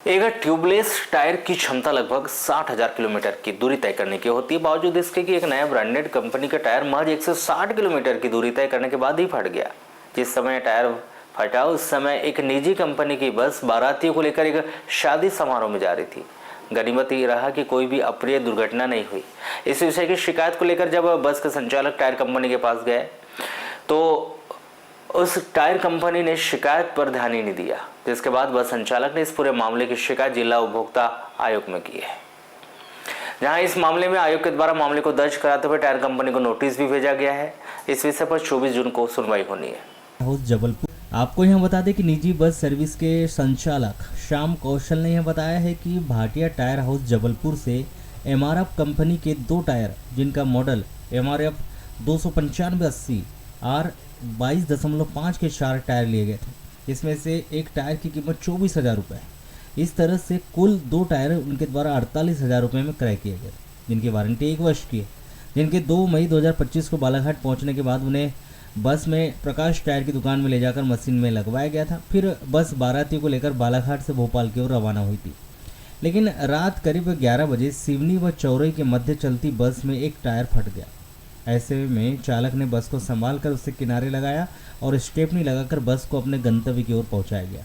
एक tubeless tyre की क्षमता लगभग 60,000 किलोमीटर की दूरी तय करने की होती है। बावजूद इसके कि एक नया ब्रांडेड कंपनी का टायर महज 160 किलोमीटर की दूरी तय करने के बाद ही फट गया। जिस समय टायर फटा उस समय एक निजी कंपनी की बस बारातियों को लेकर एक शादी समारोह में जा रही थी। गनीमत ये रहा कि कोई भी अप्रिय दुर्घटना नहीं हुई। इस विषय की शिकायत को लेकर जब बस के संचालक टायर कंपनी के पास गए तो उस टायर कंपनी ने शिकायत पर ध्यान ही नहीं दिया, जिसके बाद बस संचालक ने इस पूरे मामले की शिकायत जिला उपभोक्ता आयोग में की है, जहां इस मामले में आयोग के द्वारा मामले को दर्ज कराते हुए टायर कंपनी को नोटिस भी भेजा गया है। इस विषय पर 24 जून को सुनवाई होनी है। जबलपुर आपको यहाँ बता दें कि निजी बस सर्विस के संचालक श्याम कौशल ने यह बताया है कि भाटिया टायर हाउस जबलपुर से एमआरएफ कंपनी के 2 टायर जिनका मॉडल एमआरएफ 29580 आर 22.5 के 4 टायर लिए गए थे। इसमें से एक टायर की कीमत 24,000 रुपये। इस तरह से कुल 2 टायर उनके द्वारा 48,000 रुपये में क्रय किए गए, जिनकी वारंटी 1 वर्ष की है। जिनके 2 मई 2025 को बालाघाट पहुंचने के बाद उन्हें बस में प्रकाश टायर की दुकान में ले जाकर मशीन में लगवाया गया था। फिर बस बारातियों को लेकर बालाघाट से भोपाल की ओर रवाना हुई थी, लेकिन रात करीब 11 बजे सिवनी व चौरई के मध्य चलती बस में एक टायर फट गया। ऐसे में चालक ने बस को संभाल कर उसे किनारे लगाया और स्टेपनी लगाकर बस को अपने गंतव्य की ओर पहुंचाया गया।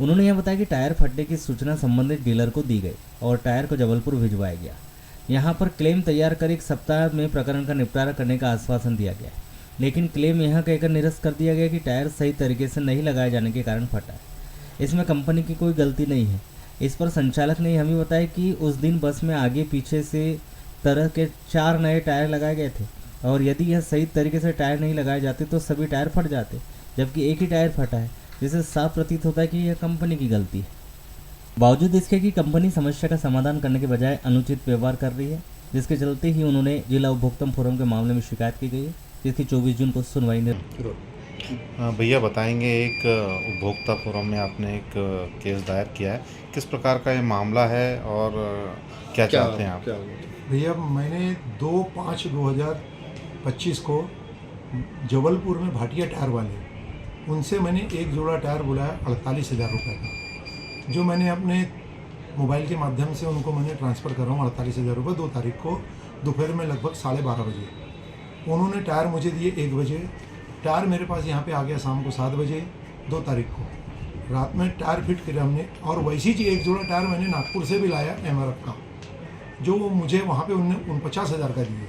उन्होंने यह बताया कि टायर फटने की सूचना संबंधित डीलर को दी गई और टायर को जबलपुर भिजवाया गया। यहां पर क्लेम तैयार कर 1 सप्ताह में प्रकरण का निपटारा करने का आश्वासन दिया गया, लेकिन क्लेम यहां कहकर निरस्त कर दिया गया कि टायर सही तरीके से नहीं लगाए जाने के कारण फटा है। इसमें कंपनी की कोई गलती नहीं है। इस पर संचालक ने हमें बताया कि उस दिन बस में आगे पीछे से तरह के 4 नए टायर लगाए गए थे और यदि यह सही तरीके से टायर नहीं लगाए जाते तो सभी टायर फट जाते, जबकि एक ही टायर फटा है, जिससे साफ प्रतीत होता है कि यह कंपनी की गलती है। बावजूद इसके कि कंपनी समस्या का समाधान करने के बजाय अनुचित व्यवहार कर रही है, जिसके चलते ही उन्होंने जिला उपभोक्ता फोरम के मामले में शिकायत की गई है, जिसकी 24 जून को सुनवाई भैया बताएंगे, एक उपभोक्ता फोरम में आपने एक केस दायर किया है, किस प्रकार का ये मामला है और क्या चाहते हैं आप? भैया मैंने 2/5/2025 को जबलपुर में भाटिया टायर वाले उनसे मैंने एक जोड़ा टायर बुलाया 48,000 रुपये का, जो मैंने अपने मोबाइल के माध्यम से उनको मैंने ट्रांसफ़र कर रहा हूँ 48,000 रुपये 2 तारीख को दोपहर में लगभग 12:30 बजे। उन्होंने टायर मुझे दिए 1 बजे। टायर मेरे पास यहाँ पे आ गया शाम को 7 बजे 2 तारीख को। रात में टायर फिट किया हमने और वैसी चीज़ एक जोड़ा टायर मैंने नागपुर से भी लाया एमआरएफ का, जो मुझे वहाँ पे उन्होंने 49,000 का दिए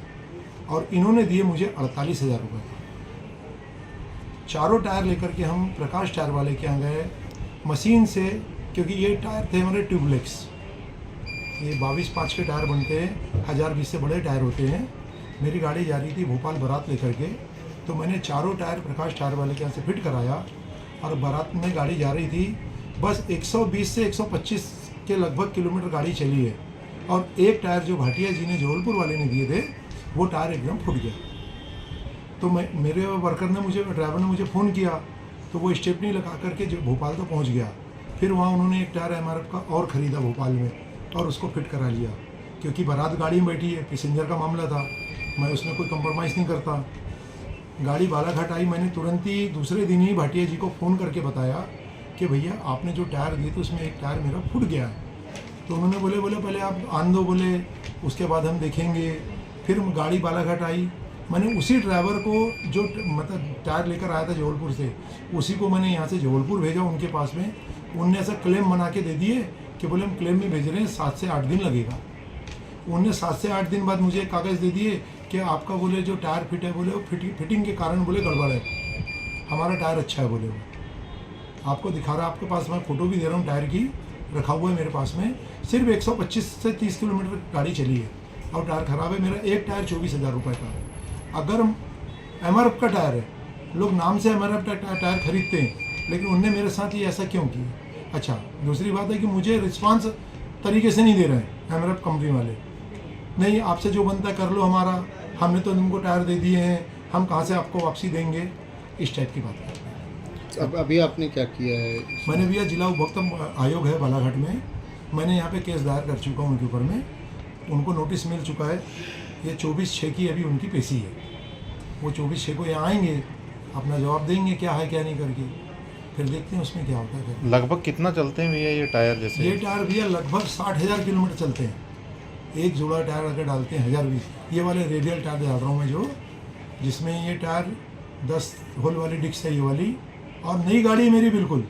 और इन्होंने दिए मुझे 48,000 रुपये का। चारों टायर लेकर के हम प्रकाश टायर वाले के यहाँ गए मशीन से, क्योंकि ये टायर थे हमारे ट्यूबलेक्स, ये 22/5 के टायर बनते हैं, 1020 से बड़े टायर होते हैं। मेरी गाड़ी जा रही थी भोपाल बारात लेकर के, तो मैंने चारों टायर प्रकाश टायर वाले के यहाँ से फिट कराया और बारात में गाड़ी जा रही थी। बस 120 से 125 के लगभग किलोमीटर गाड़ी चली है और एक टायर जो भाटिया जी ने जबलपुर वाले ने दिए थे वो टायर एकदम फूट गया। तो मेरे वर्कर ने ड्राइवर ने मुझे फ़ोन किया, तो वो स्टेपनी लगा करके जो भोपाल तो पहुंच गया। फिर वहाँ उन्होंने एक टायर एमआरएफ का और ख़रीदा भोपाल में और उसको फिट करा लिया, क्योंकि बारात गाड़ी में बैठी है, पैसेंजर का मामला था, मैं उसमें कोई कंप्रोमाइज़ नहीं करता। गाड़ी बालाघाट आई, मैंने तुरंत ही दूसरे दिन ही भाटिया जी को फ़ोन करके बताया कि भैया आपने जो टायर दिए थे उसमें एक टायर मेरा फूट गया है। तो उन्होंने बोले पहले आप आन दो, बोले उसके बाद हम देखेंगे। फिर गाड़ी बालाघाट आई, मैंने उसी ड्राइवर को जो मतलब टायर लेकर आया था जबलपुर से, उसी को मैंने यहाँ से जबलपुर भेजा उनके पास में। उनने ऐसा क्लेम बना के दे दिए कि बोले हम क्लेम में भेज रहे हैं, 7 से 8 दिन लगेगा। उनने 7 से 8 दिन बाद मुझे एक कागज़ दे दिए कि आपका बोले जो टायर फिट है बोले वो फिटिंग के कारण बोले गड़बड़ है, हमारा टायर अच्छा है बोले। वो आपको दिखा रहा है, आपके पास मैं फ़ोटो भी दे रहा हूँ टायर की, रखा हुआ है मेरे पास में। सिर्फ 125 से 30 किलोमीटर गाड़ी चली है और टायर ख़राब है। मेरा एक टायर 24,000 रुपये का है। अगर एमआरएफ का टायर है, लोग नाम से एमआरएफ टायर खरीदते हैं, लेकिन उनने मेरे साथ ये ऐसा क्यों किया? अच्छा, दूसरी बात है कि मुझे रिस्पांस तरीके से नहीं दे रहे हैं एमआरएफ कंपनी वाले। नहीं, आपसे जो बनता कर लो, हमारा हमने तो तुमको टायर दे दिए हैं, हम कहाँ से आपको वापसी देंगे, इस टाइप की बात है। अब अभी आपने क्या किया है? मैंने भैया जिला उपभोक्ता आयोग है बालाघाट में, मैंने यहाँ पे केस दायर कर चुका हूँ उनके ऊपर में, उनको नोटिस मिल चुका है। ये 24/6 की अभी उनकी पेशी है, वो 24/6 को यहाँ आएंगे, अपना जवाब देंगे क्या है क्या नहीं करके। फिर देखते हैं उसमें क्या होता है। लगभग कितना चलते हैं भैया ये टायर जैसे? ये टायर भैया लगभग 60,000 किलोमीटर चलते हैं। एक जोड़ा टायर अगर डालते हैं 1020, ये वाले रेडियल टायर डाल रहा हूँ मैं जो, जिसमें ये टायर 10 होल वाली डिस्क है ये वाली, और नई गाड़ी मेरी बिल्कुल,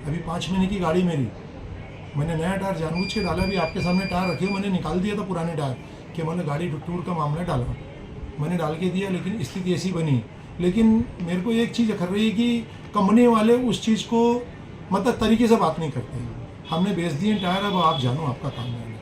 अभी 5 महीने की गाड़ी मेरी। मैंने नया टायर जानबूझ के डाला, भी आपके सामने टायर रखे, मैंने निकाल दिया था पुराने टायर कि मैंने गाड़ी टूर का मामला डाला, मैंने डाल के दिया, लेकिन स्थिति ऐसी बनी। लेकिन मेरे को एक चीज़ अखर रही है कि कंपनी वाले उस चीज़ को मतलब तरीके से बात नहीं करते। हमने बेच दिए टायर, अब आप जानो आपका काम है।